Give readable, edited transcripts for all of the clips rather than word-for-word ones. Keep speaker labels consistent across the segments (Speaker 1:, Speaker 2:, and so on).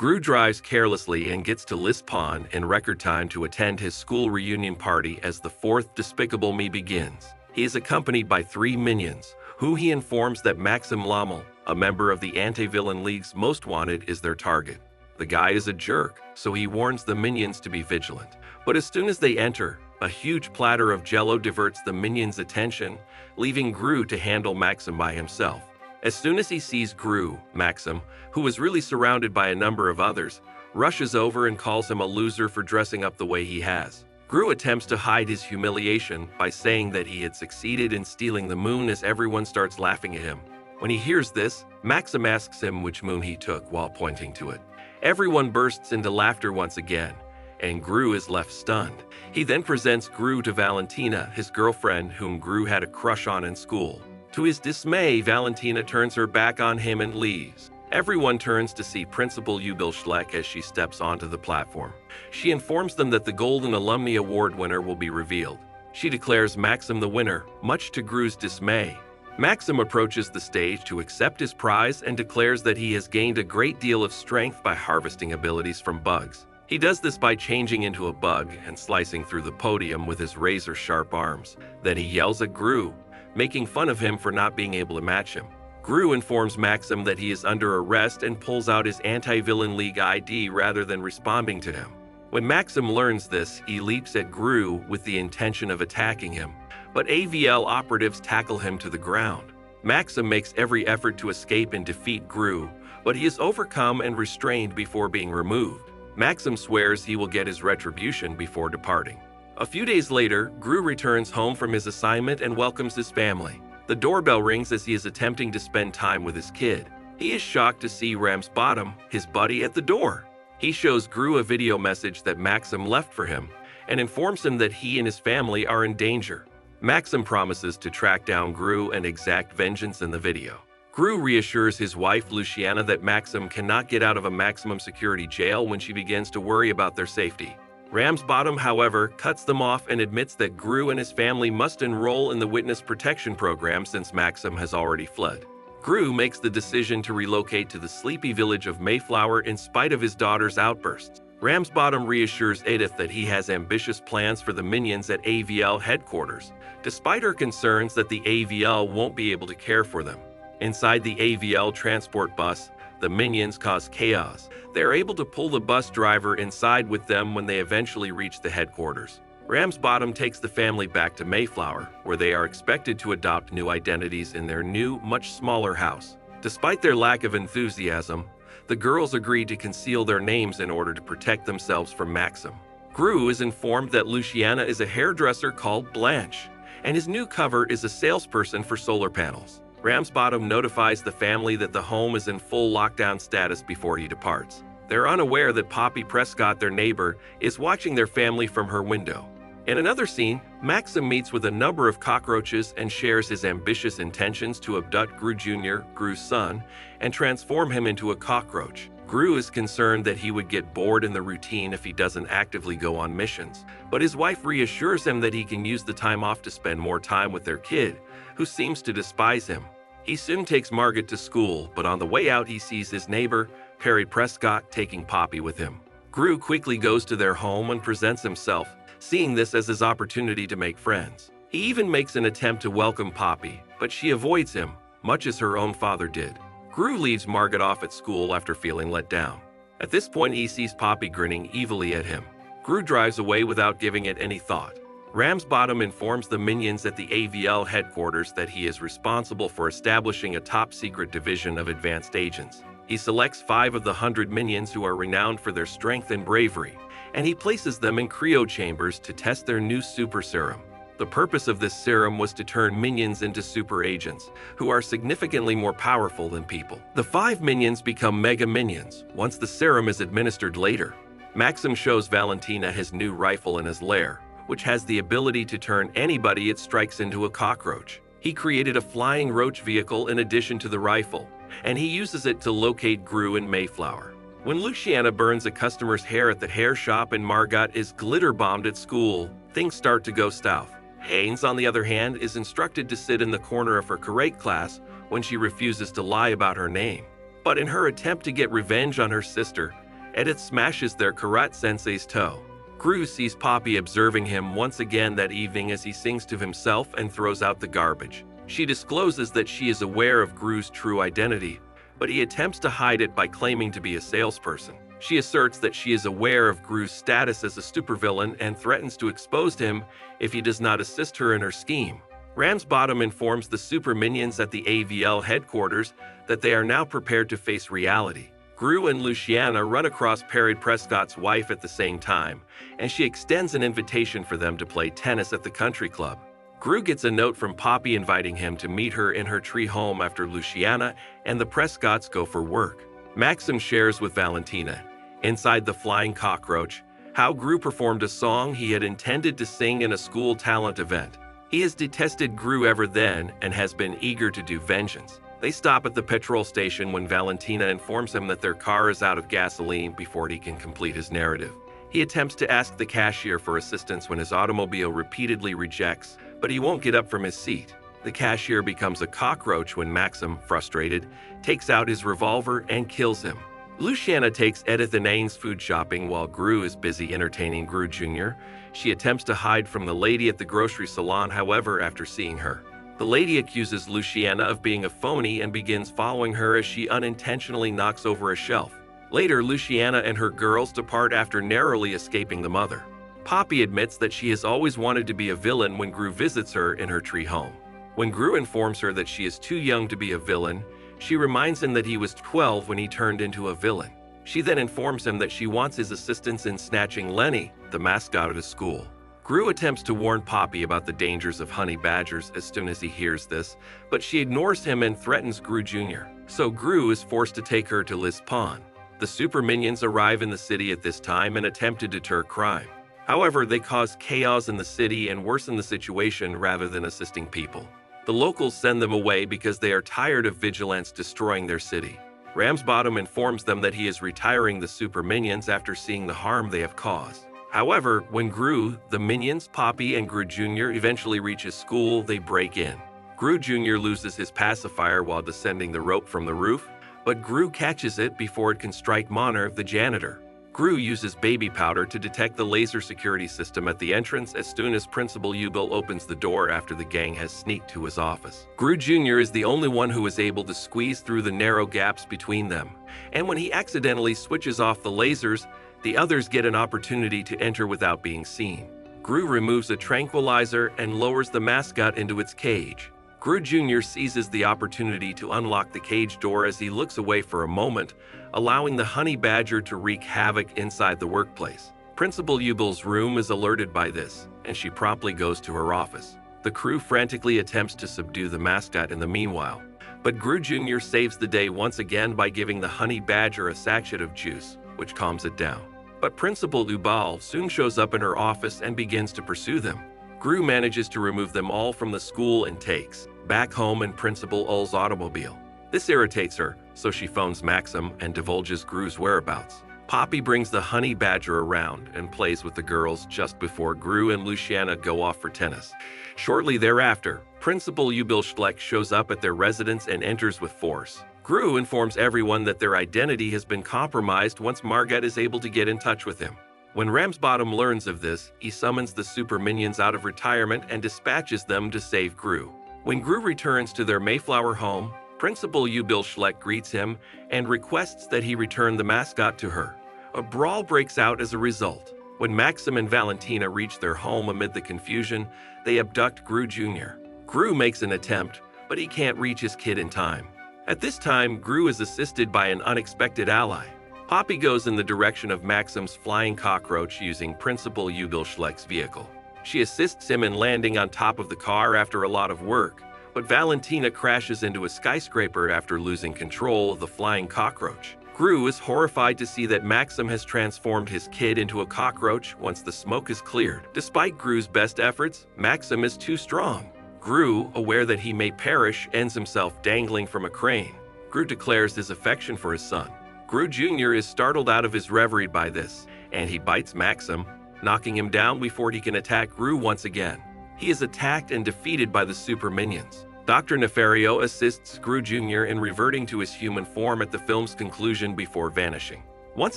Speaker 1: Gru drives carelessly and gets to Lisbon in record time to attend his school reunion party as the fourth Despicable Me begins. He is accompanied by 3 minions, who he informs that Maxim Lamal, a member of the anti-villain league's Most Wanted, is their target. The guy is a jerk, so he warns the minions to be vigilant. But as soon as they enter, a huge platter of jello diverts the minions' attention, leaving Gru to handle Maxim by himself. As soon as he sees Gru, Maxim, who is really surrounded by a number of others, rushes over and calls him a loser for dressing up the way he has. Gru attempts to hide his humiliation by saying that he had succeeded in stealing the moon as everyone starts laughing at him. When he hears this, Maxim asks him which moon he took while pointing to it. Everyone bursts into laughter once again, and Gru is left stunned. He then presents Gru to Valentina, his girlfriend whom Gru had a crush on in school. To his dismay, Valentina turns her back on him and leaves. Everyone turns to see Principal Ubil Schleck as she steps onto the platform. She informs them that the Golden Alumni Award winner will be revealed. She declares Maxim the winner, much to Gru's dismay. Maxim approaches the stage to accept his prize and declares that he has gained a great deal of strength by harvesting abilities from bugs. He does this by changing into a bug and slicing through the podium with his razor-sharp arms. Then he yells at Gru, making fun of him for not being able to match him. Gru informs Maxim that he is under arrest and pulls out his anti-villain league ID rather than responding to him. When Maxim learns this, he leaps at Gru with the intention of attacking him, but AVL operatives tackle him to the ground. Maxim makes every effort to escape and defeat Gru, but he is overcome and restrained before being removed. Maxim swears he will get his retribution before departing. A few days later, Gru returns home from his assignment and welcomes his family. The doorbell rings as he is attempting to spend time with his kid. He is shocked to see Ramsbottom, his buddy, at the door. He shows Gru a video message that Maxim left for him and informs him that he and his family are in danger. Maxim promises to track down Gru and exact vengeance in the video. Gru reassures his wife Luciana that Maxim cannot get out of a maximum security jail when she begins to worry about their safety. Ramsbottom, however, cuts them off and admits that Gru and his family must enroll in the witness protection program since Maxim has already fled. Gru makes the decision to relocate to the sleepy village of Mayflower in spite of his daughter's outbursts. Ramsbottom reassures Edith that he has ambitious plans for the minions at AVL headquarters, despite her concerns that the AVL won't be able to care for them. Inside the AVL transport bus, the minions cause chaos. They are able to pull the bus driver inside with them when they eventually reach the headquarters. Ramsbottom takes the family back to Mayflower, where they are expected to adopt new identities in their new, much smaller house. Despite their lack of enthusiasm, the girls agree to conceal their names in order to protect themselves from Maxim. Gru is informed that Luciana is a hairdresser called Blanche, and his new cover is a salesperson for solar panels. Ramsbottom notifies the family that the home is in full lockdown status before he departs. They're unaware that Poppy Prescott, their neighbor, is watching their family from her window. In another scene, Maxim meets with a number of cockroaches and shares his ambitious intentions to abduct Gru Jr., Gru's son, and transform him into a cockroach. Gru is concerned that he would get bored in the routine if he doesn't actively go on missions, but his wife reassures him that he can use the time off to spend more time with their kid, who seems to despise him. He soon takes Margaret to school, but on the way out he sees his neighbor, Perry Prescott, taking Poppy with him. Gru quickly goes to their home and presents himself, seeing this as his opportunity to make friends. He even makes an attempt to welcome Poppy, but she avoids him, much as her own father did. Gru leaves Margaret off at school after feeling let down. At this point, he sees Poppy grinning evilly at him. Gru drives away without giving it any thought. Ramsbottom informs the minions at the AVL headquarters that he is responsible for establishing a top-secret division of advanced agents. He selects 5 of the 100 minions who are renowned for their strength and bravery, and he places them in cryo chambers to test their new super serum. The purpose of this serum was to turn minions into super agents, who are significantly more powerful than people. The 5 minions become mega minions once the serum is administered later. Maxim shows Valentina his new rifle in his lair, which has the ability to turn anybody it strikes into a cockroach. He created a flying roach vehicle in addition to the rifle, and he uses it to locate Gru in Mayflower. When Luciana burns a customer's hair at the hair shop and Margot is glitter-bombed at school, things start to go south. Haynes, on the other hand, is instructed to sit in the corner of her karate class when she refuses to lie about her name. But in her attempt to get revenge on her sister, Edith smashes their karate sensei's toe. Gru sees Poppy observing him once again that evening as he sings to himself and throws out the garbage. She discloses that she is aware of Gru's true identity, but he attempts to hide it by claiming to be a salesperson. She asserts that she is aware of Gru's status as a supervillain and threatens to expose him if he does not assist her in her scheme. Ramsbottom informs the super minions at the AVL headquarters that they are now prepared to face reality. Gru and Luciana run across Perry Prescott's wife at the same time, and she extends an invitation for them to play tennis at the country club. Gru gets a note from Poppy inviting him to meet her in her tree home after Luciana and the Prescotts go for work. Maxim shares with Valentina, inside the flying cockroach, how Gru performed a song he had intended to sing in a school talent event. He has detested Gru ever then and has been eager to do vengeance. They stop at the petrol station when Valentina informs him that their car is out of gasoline before he can complete his narrative. He attempts to ask the cashier for assistance when his automobile repeatedly rejects, but he won't get up from his seat. The cashier becomes a cockroach when Maxim, frustrated, takes out his revolver and kills him. Luciana takes Edith and Ains food shopping while Gru is busy entertaining Gru Jr. She attempts to hide from the lady at the grocery salon, however, after seeing her. The lady accuses Luciana of being a phony and begins following her as she unintentionally knocks over a shelf. Later, Luciana and her girls depart after narrowly escaping the mother. Poppy admits that she has always wanted to be a villain when Gru visits her in her tree home. When Gru informs her that she is too young to be a villain, she reminds him that he was 12 when he turned into a villain. She then informs him that she wants his assistance in snatching Lenny, the mascot of his school. Gru attempts to warn Poppy about the dangers of honey badgers as soon as he hears this, but she ignores him and threatens Gru Jr. So Gru is forced to take her to Liz Pond. The super minions arrive in the city at this time and attempt to deter crime. However, they cause chaos in the city and worsen the situation rather than assisting people. The locals send them away because they are tired of vigilantes destroying their city. Ramsbottom informs them that he is retiring the super minions after seeing the harm they have caused. However, when Gru, the minions, Poppy, and Gru Jr. eventually reach his school, they break in. Gru Jr. loses his pacifier while descending the rope from the roof, but Gru catches it before it can strike Monner, the janitor. Gru uses baby powder to detect the laser security system at the entrance as soon as Principal Ubel opens the door after the gang has sneaked to his office. Gru Jr. is the only one who is able to squeeze through the narrow gaps between them, and when he accidentally switches off the lasers, the others get an opportunity to enter without being seen. Gru removes a tranquilizer and lowers the mascot into its cage. Gru Jr. seizes the opportunity to unlock the cage door as he looks away for a moment, allowing the honey badger to wreak havoc inside the workplace. Principal Ubel's room is alerted by this, and she promptly goes to her office. The crew frantically attempts to subdue the mascot in the meanwhile, but Gru Jr. saves the day once again by giving the honey badger a sachet of juice, which calms it down. But Principal Ubal soon shows up in her office and begins to pursue them. Gru manages to remove them all from the school and takes back home in Principal Ul's automobile. This irritates her, so she phones Maxim and divulges Gru's whereabouts. Poppy brings the honey badger around and plays with the girls just before Gru and Luciana go off for tennis. Shortly thereafter, Principal Ubel Schleck shows up at their residence and enters with force. Gru informs everyone that their identity has been compromised once Margat is able to get in touch with him. When Ramsbottom learns of this, he summons the super minions out of retirement and dispatches them to save Gru. When Gru returns to their Mayflower home, Principal Ubel Schleck greets him and requests that he return the mascot to her. A brawl breaks out as a result. When Maxim and Valentina reach their home amid the confusion, they abduct Gru Jr. Gru makes an attempt, but he can't reach his kid in time. At this time, Gru is assisted by an unexpected ally. Poppy goes in the direction of Maxim's flying cockroach using Principal Ubel Schleck's vehicle. She assists him in landing on top of the car after a lot of work, but Valentina crashes into a skyscraper after losing control of the flying cockroach. Gru is horrified to see that Maxim has transformed his kid into a cockroach once the smoke is cleared. Despite Gru's best efforts, Maxim is too strong. Gru, aware that he may perish, ends himself dangling from a crane. Gru declares his affection for his son. Gru Jr. is startled out of his reverie by this, and he bites Maxim, knocking him down before he can attack Gru once again. He is attacked and defeated by the super minions. Dr. Nefario assists Gru Jr. in reverting to his human form at the film's conclusion before vanishing. Once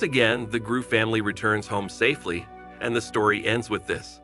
Speaker 1: again, the Gru family returns home safely, and the story ends with this.